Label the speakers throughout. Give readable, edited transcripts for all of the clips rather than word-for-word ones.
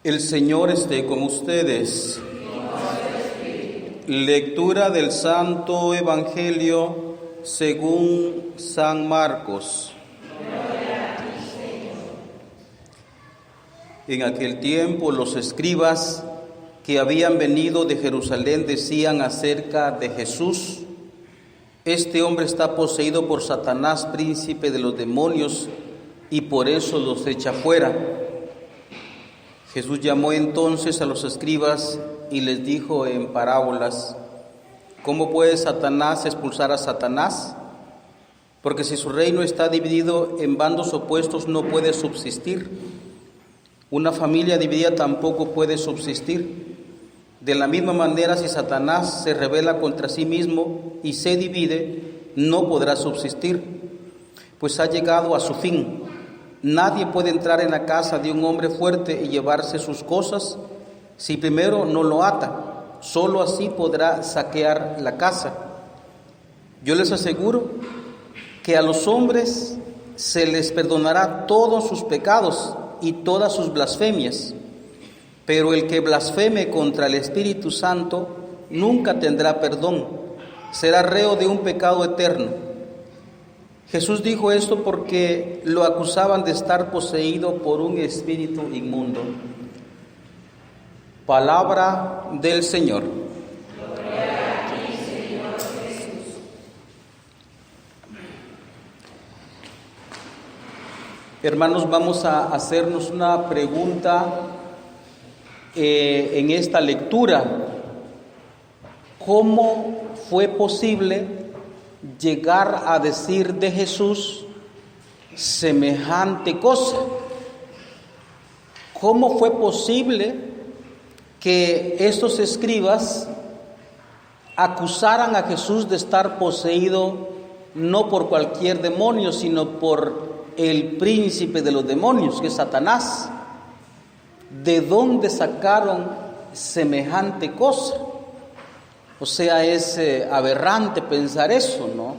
Speaker 1: El Señor esté con ustedes. Lectura del Santo Evangelio según San Marcos. En aquel tiempo los escribas que habían venido de Jerusalén decían acerca de Jesús: este hombre está poseído por Satanás, príncipe de los demonios, y por eso los echa fuera. Jesús llamó entonces a los escribas y les dijo en parábolas: ¿cómo puede Satanás expulsar a Satanás? Porque si su reino está dividido en bandos opuestos, no puede subsistir. Una familia dividida tampoco puede subsistir. De la misma manera, si Satanás se rebela contra sí mismo y se divide, no podrá subsistir, pues ha llegado a su fin. Nadie puede entrar en la casa de un hombre fuerte y llevarse sus cosas si primero no lo ata. Solo así podrá saquear la casa. Yo les aseguro que a los hombres se les perdonará todos sus pecados y todas sus blasfemias, pero el que blasfeme contra el Espíritu Santo nunca tendrá perdón, será reo de un pecado eterno. Jesús dijo esto porque lo acusaban de estar poseído por un espíritu inmundo. Palabra del Señor.
Speaker 2: Gloria a ti, Señor Jesús.
Speaker 1: Hermanos, vamos a hacernos una pregunta en esta lectura. ¿Cómo fue posible llegar a decir de Jesús semejante cosa? ¿Cómo fue posible que estos escribas acusaran a Jesús de estar poseído no por cualquier demonio, sino por el príncipe de los demonios, que es Satanás? ¿De dónde sacaron semejante cosa? O sea, es aberrante pensar eso, ¿no?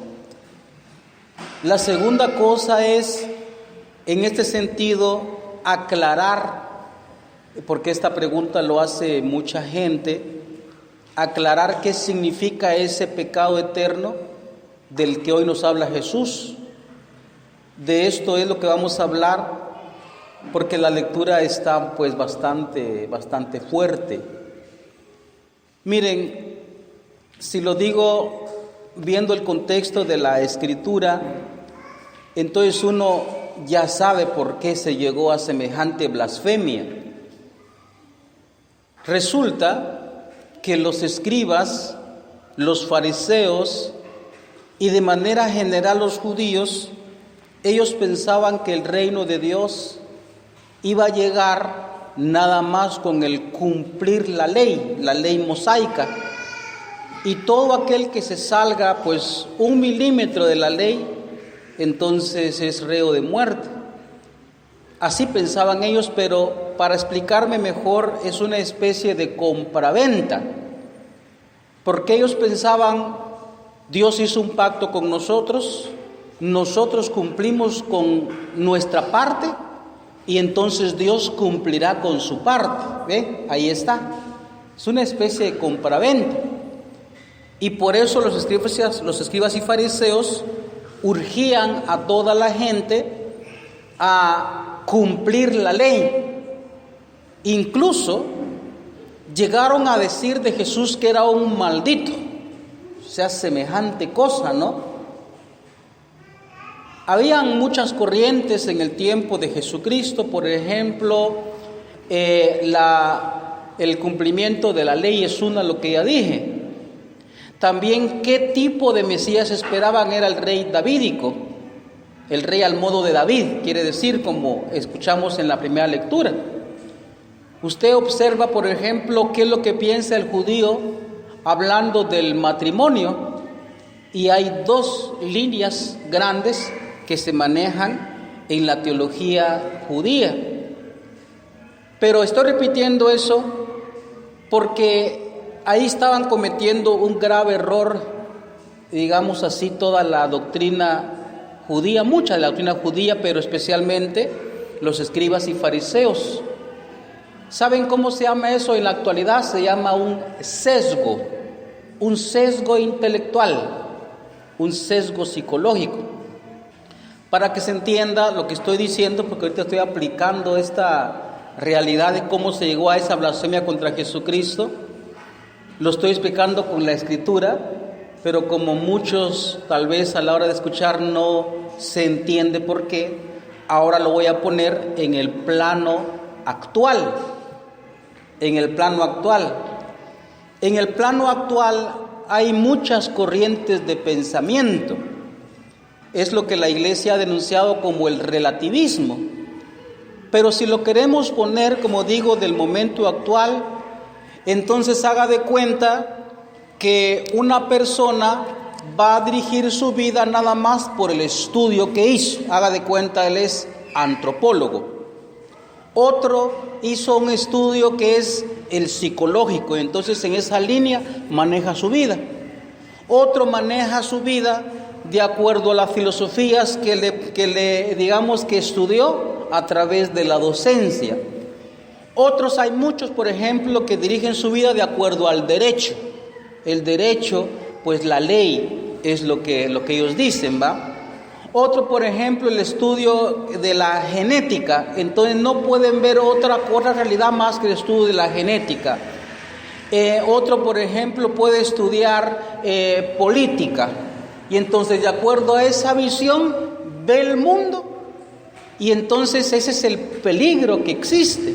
Speaker 1: La segunda cosa es, en este sentido, aclarar, porque esta pregunta lo hace mucha gente, aclarar qué significa ese pecado eterno del que hoy nos habla Jesús. De esto es lo que vamos a hablar, porque la lectura está pues bastante fuerte. Miren, si lo digo viendo el contexto de la Escritura, entonces uno ya sabe por qué se llegó a semejante blasfemia. Resulta que los escribas, los fariseos y de manera general los judíos, ellos pensaban que el reino de Dios iba a llegar nada más con el cumplir la ley mosaica. Y todo aquel que se salga pues 1 milímetro de la ley, entonces es reo de muerte. Así pensaban ellos, pero para explicarme mejor, es una especie de compraventa. Porque ellos pensaban, Dios hizo un pacto con nosotros, nosotros cumplimos con nuestra parte y entonces Dios cumplirá con su parte. ¿Ve? Ahí está. Es una especie de compraventa. Y por eso los escribas y fariseos urgían a toda la gente a cumplir la ley. Incluso llegaron a decir de Jesús que era un maldito. O sea, semejante cosa, ¿no? Habían muchas corrientes en el tiempo de Jesucristo. Por ejemplo, el cumplimiento de la ley es lo que ya dije. También qué tipo de Mesías esperaban era el rey davídico, el rey al modo de David, quiere decir, como escuchamos en la primera lectura. Usted observa, por ejemplo, qué es lo que piensa el judío hablando del matrimonio, y hay 2 líneas grandes que se manejan en la teología judía. Pero estoy repitiendo eso porque ahí estaban cometiendo un grave error, digamos así, toda la doctrina judía, mucha de la doctrina judía, pero especialmente los escribas y fariseos. ¿Saben cómo se llama eso en la actualidad? Se llama un sesgo intelectual, un sesgo psicológico. Para que se entienda lo que estoy diciendo, porque ahorita estoy aplicando esta realidad de cómo se llegó a esa blasfemia contra Jesucristo, lo estoy explicando con la Escritura, pero como muchos tal vez a la hora de escuchar no se entiende por qué, ahora lo voy a poner en el plano actual. En el plano actual hay muchas corrientes de pensamiento. Es lo que la Iglesia ha denunciado como el relativismo. Pero si lo queremos poner, como digo, del momento actual, entonces haga de cuenta que una persona va a dirigir su vida nada más por el estudio que hizo. Haga de cuenta, él es antropólogo. Otro hizo un estudio que es el psicológico, entonces en esa línea maneja su vida. Otro maneja su vida de acuerdo a las filosofías que le digamos que estudió a través de la docencia. Otros, hay muchos, por ejemplo, que dirigen su vida de acuerdo al derecho. El derecho, pues la ley es lo que ellos dicen, ¿va? Otro, por ejemplo, el estudio de la genética. Entonces no pueden ver otra realidad más que el estudio de la genética. Otro, por ejemplo, puede estudiar política. Y entonces, de acuerdo a esa visión, ve el mundo. Y entonces ese es el peligro que existe.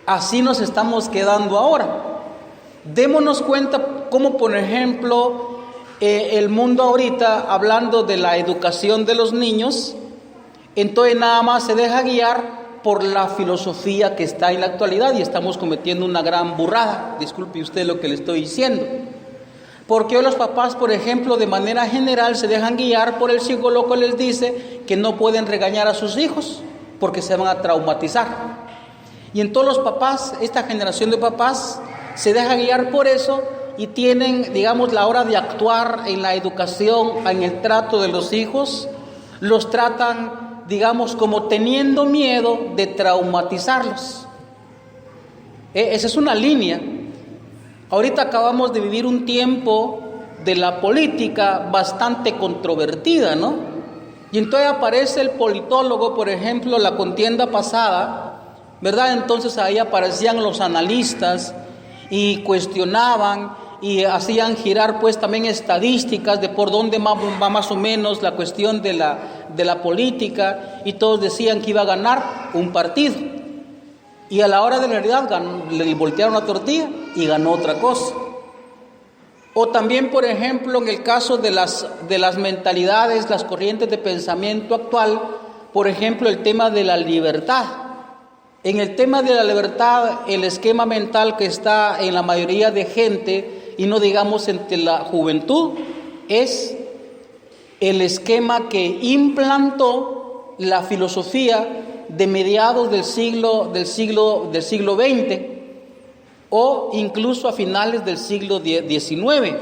Speaker 1: Así nos estamos quedando ahora. Démonos cuenta cómo, por ejemplo, el mundo ahorita, hablando de la educación de los niños, entonces nada más se deja guiar por la filosofía que está en la actualidad y estamos cometiendo una gran burrada. Disculpe usted lo que le estoy diciendo. Porque hoy los papás, por ejemplo, de manera general se dejan guiar por el psicólogo que les dice que no pueden regañar a sus hijos porque se van a traumatizar. Y en todos los papás, esta generación de papás se deja guiar por eso y tienen, digamos, la hora de actuar en la educación, en el trato de los hijos, los tratan, digamos, como teniendo miedo de traumatizarlos. Esa es una línea. Ahorita acabamos de vivir un tiempo de la política bastante controvertida, ¿no? Y entonces aparece el politólogo, por ejemplo, la contienda pasada, ¿verdad? Entonces ahí aparecían los analistas y cuestionaban y hacían girar pues también estadísticas de por dónde va más o menos la cuestión de la política, y todos decían que iba a ganar un partido. Y a la hora de la realidad le voltearon la tortilla y ganó otra cosa. O también, por ejemplo, en el caso de las mentalidades, las corrientes de pensamiento actual, por ejemplo, el tema de la libertad. En el tema de la libertad, el esquema mental que está en la mayoría de gente, y no digamos entre la juventud, es el esquema que implantó la filosofía de mediados del siglo XX o incluso a finales del siglo XIX.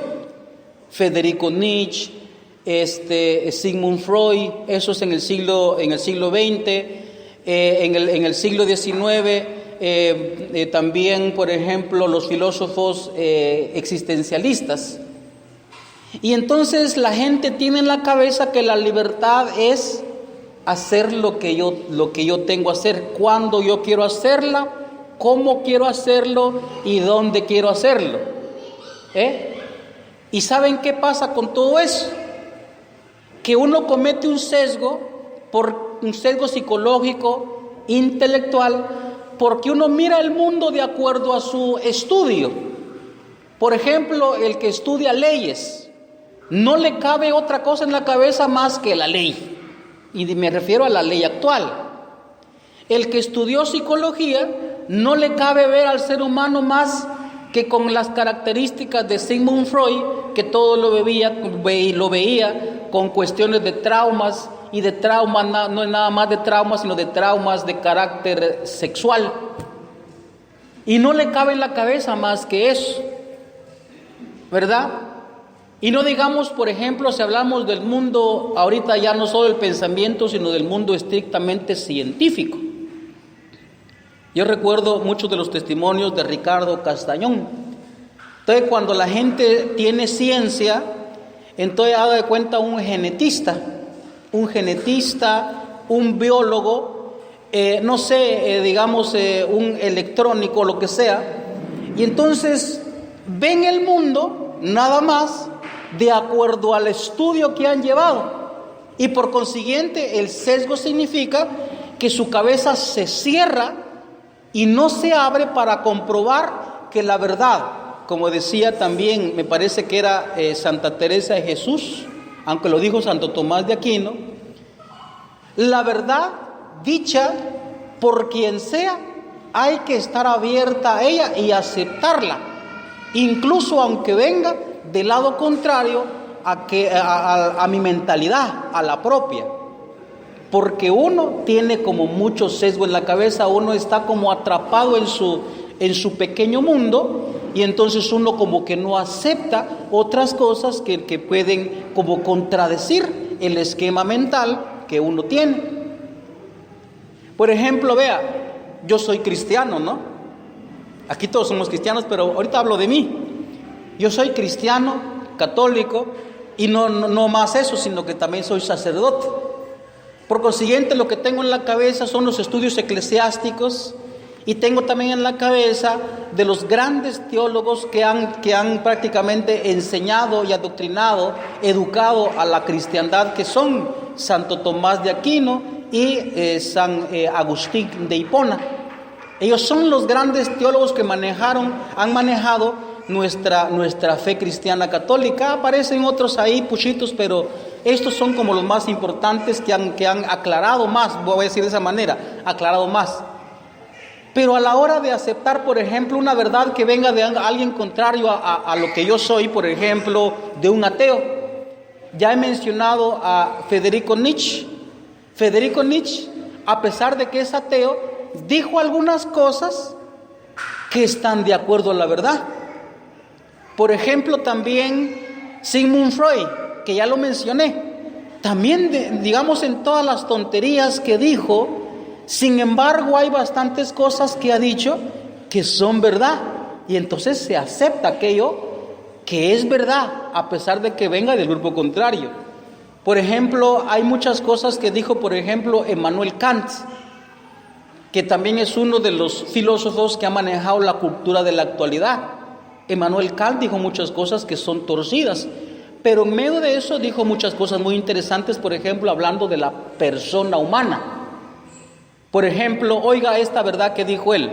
Speaker 1: Federico Nietzsche, Sigmund Freud, esos en el siglo XX. En el siglo XIX también, por ejemplo, los filósofos existencialistas. Y entonces la gente tiene en la cabeza que la libertad es hacer lo que yo tengo que hacer, cuando yo quiero hacerla, cómo quiero hacerlo y dónde quiero hacerlo. ¿Y saben qué pasa con todo eso? Que uno comete un sesgo psicológico, intelectual, porque uno mira el mundo de acuerdo a su estudio. Por ejemplo, el que estudia leyes, no le cabe otra cosa en la cabeza más que la ley. Y me refiero a la ley actual. El que estudió psicología, no le cabe ver al ser humano más que con las características de Sigmund Freud, que todo lo veía con cuestiones de traumas, y de traumas, no es nada más de traumas, sino de traumas de carácter sexual. Y no le cabe en la cabeza más que eso, ¿verdad? Y no digamos, por ejemplo, si hablamos del mundo, ahorita ya no solo del pensamiento, sino del mundo estrictamente científico. Yo recuerdo muchos de los testimonios de Ricardo Castañón. Entonces, cuando la gente tiene ciencia, entonces haga de cuenta un genetista, un biólogo, un electrónico, lo que sea, y entonces ven el mundo nada más de acuerdo al estudio que han llevado, y por consiguiente el sesgo significa que su cabeza se cierra y no se abre para comprobar que la verdad, como decía también, me parece que era Santa Teresa de Jesús, aunque lo dijo Santo Tomás de Aquino, la verdad dicha por quien sea, hay que estar abierta a ella y aceptarla, incluso aunque venga del lado contrario a mi mentalidad, a la propia. Porque uno tiene como mucho sesgo en la cabeza, uno está como atrapado en su pequeño mundo, y entonces uno como que no acepta otras cosas que pueden como contradecir el esquema mental que uno tiene. Por ejemplo, vea, yo soy cristiano, ¿no? Aquí todos somos cristianos, pero ahorita hablo de mí. Yo soy cristiano, católico, y no más eso, sino que también soy sacerdote. Por consiguiente, lo que tengo en la cabeza son los estudios eclesiásticos, y tengo también en la cabeza de los grandes teólogos que han prácticamente enseñado y adoctrinado, educado a la cristiandad, que son Santo Tomás de Aquino y San Agustín de Hipona. Ellos son los grandes teólogos que han manejado nuestra fe cristiana católica. Aparecen otros ahí, puchitos, pero estos son como los más importantes que han aclarado más, voy a decir de esa manera, aclarado más. Pero a la hora de aceptar, por ejemplo, una verdad que venga de alguien contrario a lo que yo soy, por ejemplo, de un ateo. Ya he mencionado a Federico Nietzsche. Federico Nietzsche, a pesar de que es ateo, dijo algunas cosas que están de acuerdo a la verdad. Por ejemplo, también Sigmund Freud, que ya lo mencioné, también digamos en todas las tonterías que dijo, sin embargo hay bastantes cosas que ha dicho que son verdad, y entonces se acepta aquello que es verdad, a pesar de que venga del grupo contrario. Por ejemplo, hay muchas cosas que dijo, por ejemplo, Emmanuel Kant, que también es uno de los filósofos que ha manejado la cultura de la actualidad. Emmanuel Kant dijo muchas cosas que son torcidas, pero en medio de eso dijo muchas cosas muy interesantes, por ejemplo, hablando de la persona humana. Por ejemplo, oiga esta verdad que dijo él: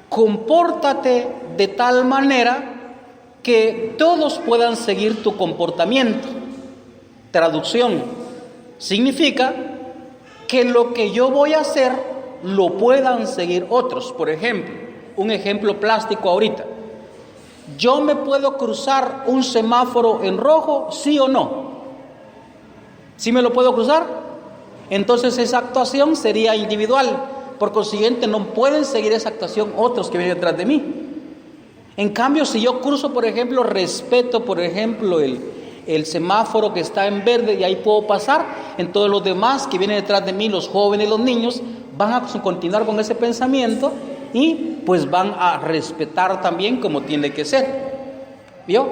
Speaker 1: compórtate de tal manera que todos puedan seguir tu comportamiento. Traducción, significa que lo que yo voy a hacer lo puedan seguir otros. Por ejemplo, un ejemplo plástico ahorita: ¿yo me puedo cruzar un semáforo en rojo, sí o no? ¿Sí me lo puedo cruzar? Entonces esa actuación sería individual, por consiguiente no pueden seguir esa actuación otros que vienen detrás de mí. En cambio, si yo cruzo, por ejemplo, respeto, por ejemplo, el semáforo que está en verde y ahí puedo pasar, entonces los demás que vienen detrás de mí, los jóvenes, los niños, van a continuar con ese pensamiento y pues van a respetar también como tiene que ser. ¿Vio?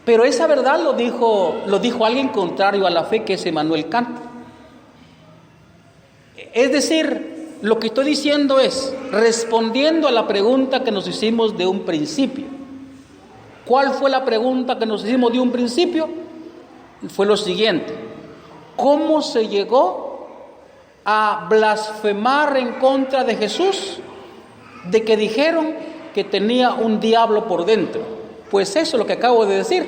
Speaker 1: Pero esa verdad lo dijo alguien contrario a la fe, que es Emmanuel Kant. Es decir, lo que estoy diciendo es, respondiendo a la pregunta que nos hicimos de un principio. ¿Cuál fue la pregunta que nos hicimos de un principio? Fue lo siguiente: ¿cómo se llegó a blasfemar en contra de Jesús, de que dijeron que tenía un diablo por dentro? Pues eso es lo que acabo de decir.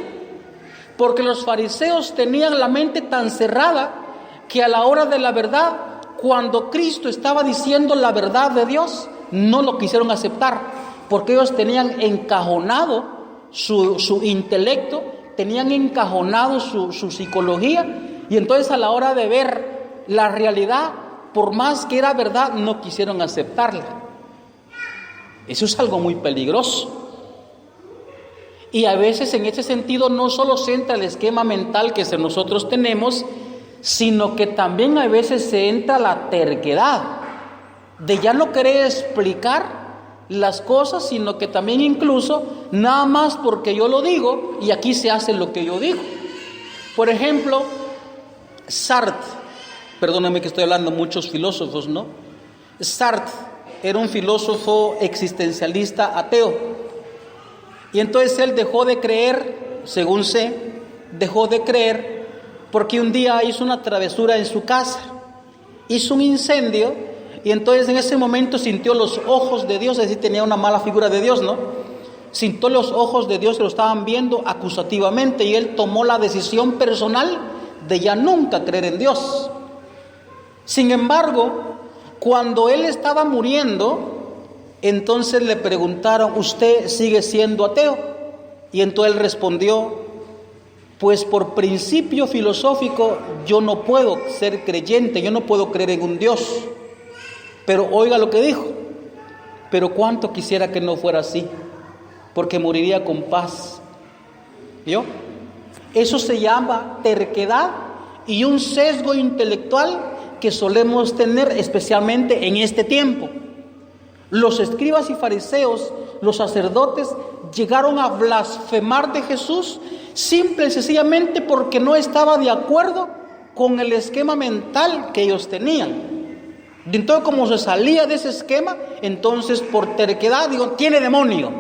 Speaker 1: Porque los fariseos tenían la mente tan cerrada que a la hora de la verdad, cuando Cristo estaba diciendo la verdad de Dios, no lo quisieron aceptar, porque ellos tenían encajonado su intelecto, tenían encajonado su psicología, y entonces a la hora de ver la realidad, por más que era verdad, no quisieron aceptarla. Eso es algo muy peligroso. Y a veces en ese sentido no solo se entra el esquema mental que nosotros tenemos, sino que también a veces se entra la terquedad. de ya no querer explicar las cosas, sino que también incluso nada más porque yo lo digo y aquí se hace lo que yo digo. Por ejemplo, Sartre, perdóname que estoy hablando muchos filósofos, ¿no? Sartre era un filósofo existencialista ateo, y entonces él dejó de creer, según sé, dejó de creer porque un día hizo una travesura en su casa, hizo un incendio, y entonces en ese momento sintió los ojos de Dios, es decir, tenía una mala figura de Dios, ¿no? Sintió los ojos de Dios que lo estaban viendo acusativamente, y él tomó la decisión personal de ya nunca creer en Dios. Sin embargo, cuando él estaba muriendo, entonces le preguntaron: ¿usted sigue siendo ateo? Y entonces él respondió: pues por principio filosófico yo no puedo ser creyente, yo no puedo creer en un Dios. Pero oiga lo que dijo: pero cuánto quisiera que no fuera así, porque moriría con paz. ¿Vio? Eso se llama terquedad y un sesgo intelectual que solemos tener especialmente en este tiempo. Los escribas y fariseos, los sacerdotes, llegaron a blasfemar de Jesús simple y sencillamente porque no estaba de acuerdo con el esquema mental que ellos tenían. Y entonces, como se salía de ese esquema, entonces por terquedad digo: tiene demonio.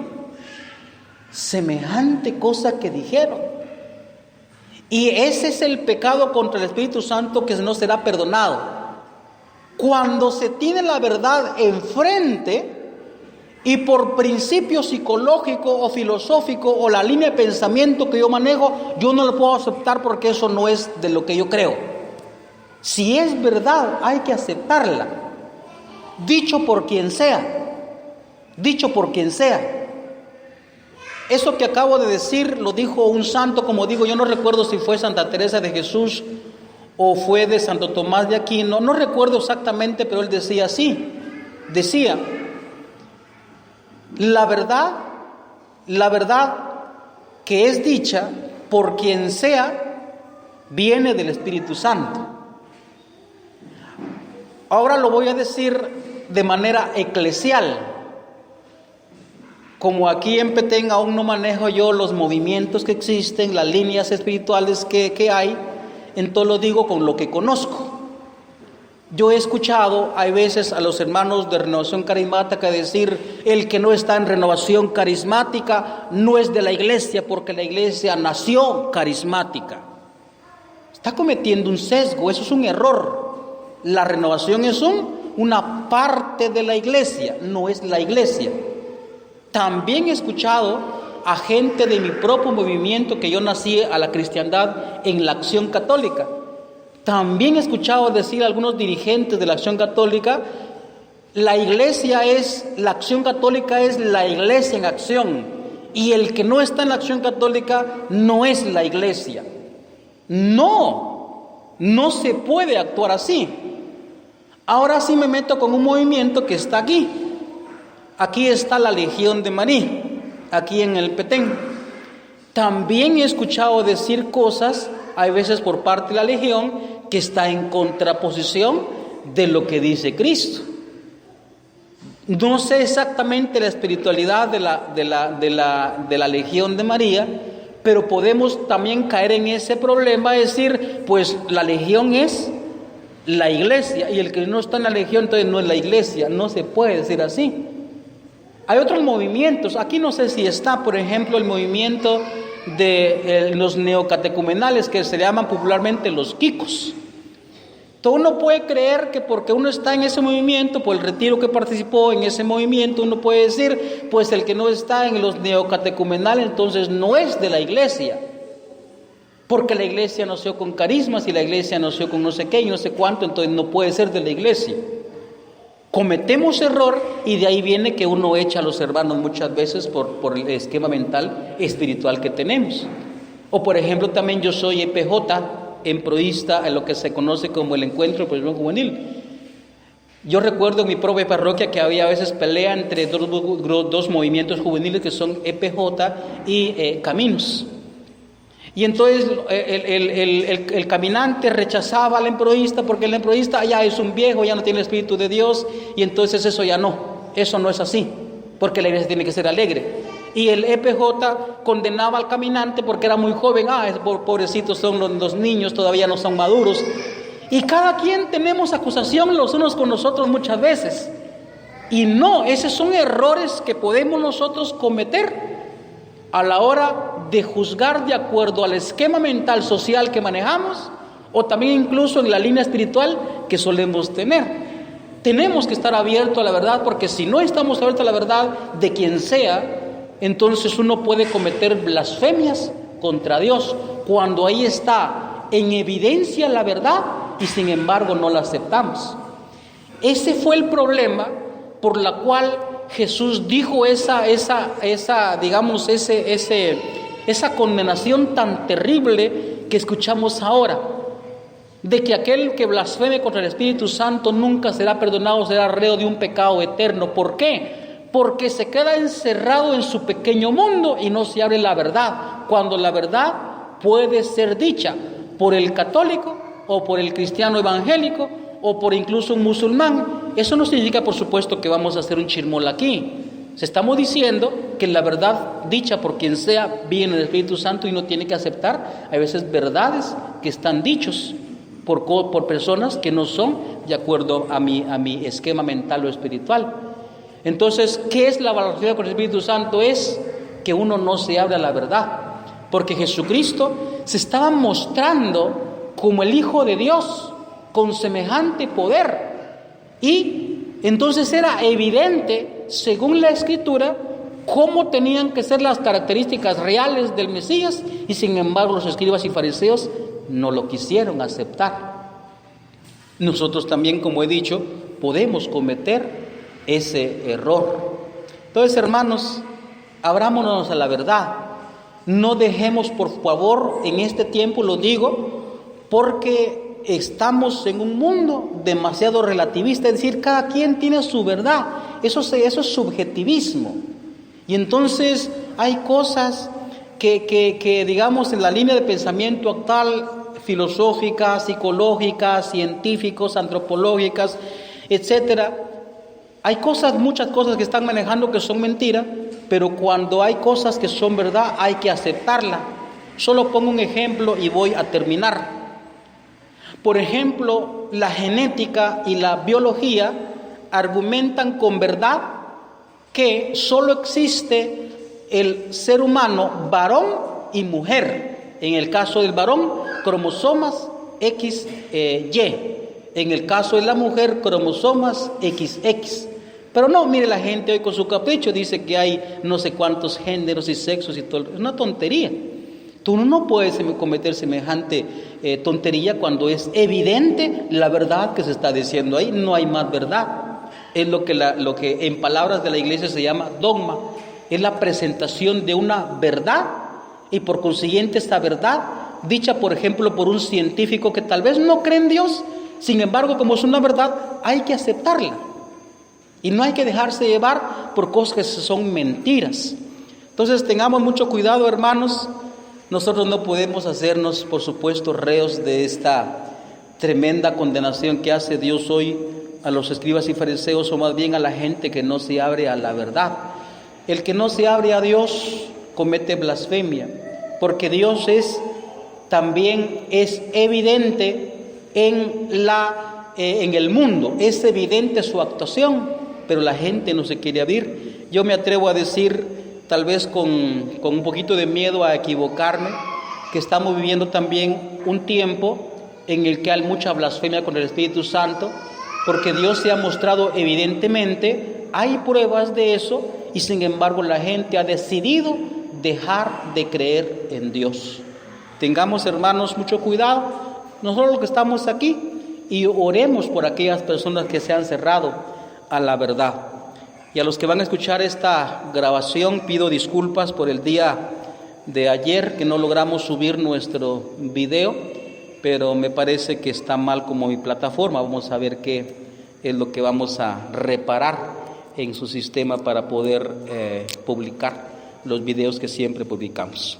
Speaker 1: Semejante cosa que dijeron. Y ese es el pecado contra el Espíritu Santo que no será perdonado. Cuando se tiene la verdad enfrente y por principio psicológico o filosófico o la línea de pensamiento que yo manejo, yo no lo puedo aceptar porque eso no es de lo que yo creo. Si es verdad, hay que aceptarla, dicho por quien sea, dicho por quien sea. Eso que acabo de decir lo dijo un santo, como digo, yo no recuerdo si fue Santa Teresa de Jesús o fue de Santo Tomás de Aquino, no recuerdo exactamente, pero él decía así, decía: la verdad que es dicha por quien sea, viene del Espíritu Santo. Ahora lo voy a decir de manera eclesial. Como aquí en Petén aún no manejo yo los movimientos que existen, las líneas espirituales que hay, entonces lo digo con lo que conozco. Yo he escuchado, hay veces, a los hermanos de Renovación Carismática decir: el que no está en Renovación Carismática no es de la iglesia, porque la iglesia nació carismática. Está cometiendo un sesgo, eso es un error. La renovación es una parte de la iglesia, no es la iglesia. También he escuchado a gente de mi propio movimiento, que yo nací a la cristiandad en la Acción Católica. También he escuchado decir a algunos dirigentes de la Acción Católica: la Acción Católica es la iglesia en acción, y el que no está en la Acción Católica no es la iglesia. No se puede actuar así. Ahora sí me meto con un movimiento que está aquí. Aquí está la Legión de María, aquí en el Petén. También he escuchado decir cosas, hay veces por parte de la Legión, que está en contraposición de lo que dice Cristo. No sé exactamente la espiritualidad de la Legión de María, pero podemos también caer en ese problema, decir: pues la Legión es la iglesia, y el que no está en la Legión entonces no es la iglesia. No se puede decir así. Hay otros movimientos, aquí no sé si está, por ejemplo, el movimiento de los neocatecumenales, que se llaman popularmente los quicos. Entonces uno puede creer que porque uno está en ese movimiento, por el retiro que participó en ese movimiento, uno puede decir: pues el que no está en los neocatecumenales entonces no es de la iglesia, porque la iglesia nació con carismas y la iglesia nació con no sé qué y no sé cuánto, entonces no puede ser de la iglesia. Cometemos error, y de ahí viene que uno echa a los hermanos muchas veces por el esquema mental espiritual que tenemos. O por ejemplo, también yo soy EPJ, emproísta, en lo que se conoce como el Encuentro de Profesión Juvenil. Yo recuerdo en mi propia parroquia que había a veces pelea entre dos movimientos juveniles, que son EPJ y Caminos. Y entonces el caminante rechazaba al empeorista porque el empeorista ya es un viejo, ya no tiene el Espíritu de Dios, y entonces eso no es así, porque la iglesia tiene que ser alegre. Y el EPJ condenaba al caminante porque era muy joven, pobrecitos son los niños, todavía no son maduros. Y cada quien tenemos acusación los unos con los otros muchas veces. Y no, esos son errores que podemos nosotros cometer a la hora de juzgar de acuerdo al esquema mental social que manejamos, o también incluso en la línea espiritual que solemos tener. Tenemos que estar abiertos a la verdad, porque si no estamos abiertos a la verdad de quien sea, entonces uno puede cometer blasfemias contra Dios, cuando ahí está en evidencia la verdad y sin embargo no la aceptamos. Ese fue el problema por la cual Jesús dijo esa condenación tan terrible que escuchamos ahora, de que aquel que blasfeme contra el Espíritu Santo nunca será perdonado, será reo de un pecado eterno. ¿Por qué? Porque se queda encerrado en su pequeño mundo y no se abre la verdad, cuando la verdad puede ser dicha por el católico o por el cristiano evangélico o por incluso un musulmán. Eso no significa, por supuesto, que vamos a hacer un chirmol aquí. Estamos diciendo que la verdad dicha por quien sea viene del Espíritu Santo y uno tiene que aceptar a veces verdades que están dichos por personas que no son de acuerdo a mi esquema mental o espiritual. Entonces, ¿qué es la blasfemia con el Espíritu Santo? Es que uno no se abre a la verdad, porque Jesucristo se estaba mostrando como el Hijo de Dios, con semejante poder, y entonces era evidente, según la Escritura, cómo tenían que ser las características reales del Mesías, y sin embargo los escribas y fariseos no lo quisieron aceptar. Nosotros también, como he dicho, podemos cometer ese error. Entonces, hermanos, abrámonos a la verdad. No dejemos, por favor, en este tiempo, lo digo, porque estamos en un mundo demasiado relativista, es decir, cada quien tiene su verdad. Eso es subjetivismo. Y entonces hay cosas que digamos, en la línea de pensamiento actual, filosóficas, psicológicas, científicos, antropológicas, etcétera. Hay muchas cosas que están manejando que son mentiras, pero cuando hay cosas que son verdad, hay que aceptarla. Solo pongo un ejemplo y voy a terminar. Por ejemplo, la genética y la biología argumentan con verdad que solo existe el ser humano varón y mujer. En el caso del varón, cromosomas XY. En el caso de la mujer, cromosomas XX. Pero no, mire, la gente hoy con su capricho dice que hay no sé cuántos géneros y sexos y todo. Es una tontería. Tú no puedes cometer semejante tontería cuando es evidente la verdad que se está diciendo ahí. No hay más verdad. Es lo que en palabras de la iglesia se llama dogma. Es la presentación de una verdad, y por consiguiente esta verdad, dicha por ejemplo por un científico que tal vez no cree en Dios, sin embargo, como es una verdad, hay que aceptarla. Y no hay que dejarse llevar por cosas que son mentiras. Entonces tengamos mucho cuidado, hermanos. Nosotros no podemos hacernos, por supuesto, reos de esta tremenda condenación que hace Dios hoy a los escribas y fariseos, o más bien a la gente que no se abre a la verdad. El que no se abre a Dios comete blasfemia, porque Dios también es evidente en el mundo, es evidente su actuación, pero la gente no se quiere abrir. Yo me atrevo a decir, tal vez con un poquito de miedo a equivocarme, que estamos viviendo también un tiempo en el que hay mucha blasfemia con el Espíritu Santo, porque Dios se ha mostrado evidentemente, hay pruebas de eso, y sin embargo la gente ha decidido dejar de creer en Dios. Tengamos, hermanos, mucho cuidado, nosotros los que estamos aquí, y oremos por aquellas personas que se han cerrado a la verdad. Y a los que van a escuchar esta grabación, pido disculpas por el día de ayer que no logramos subir nuestro video, pero me parece que está mal como mi plataforma. Vamos a ver qué es lo que vamos a reparar en su sistema para poder publicar los videos que siempre publicamos.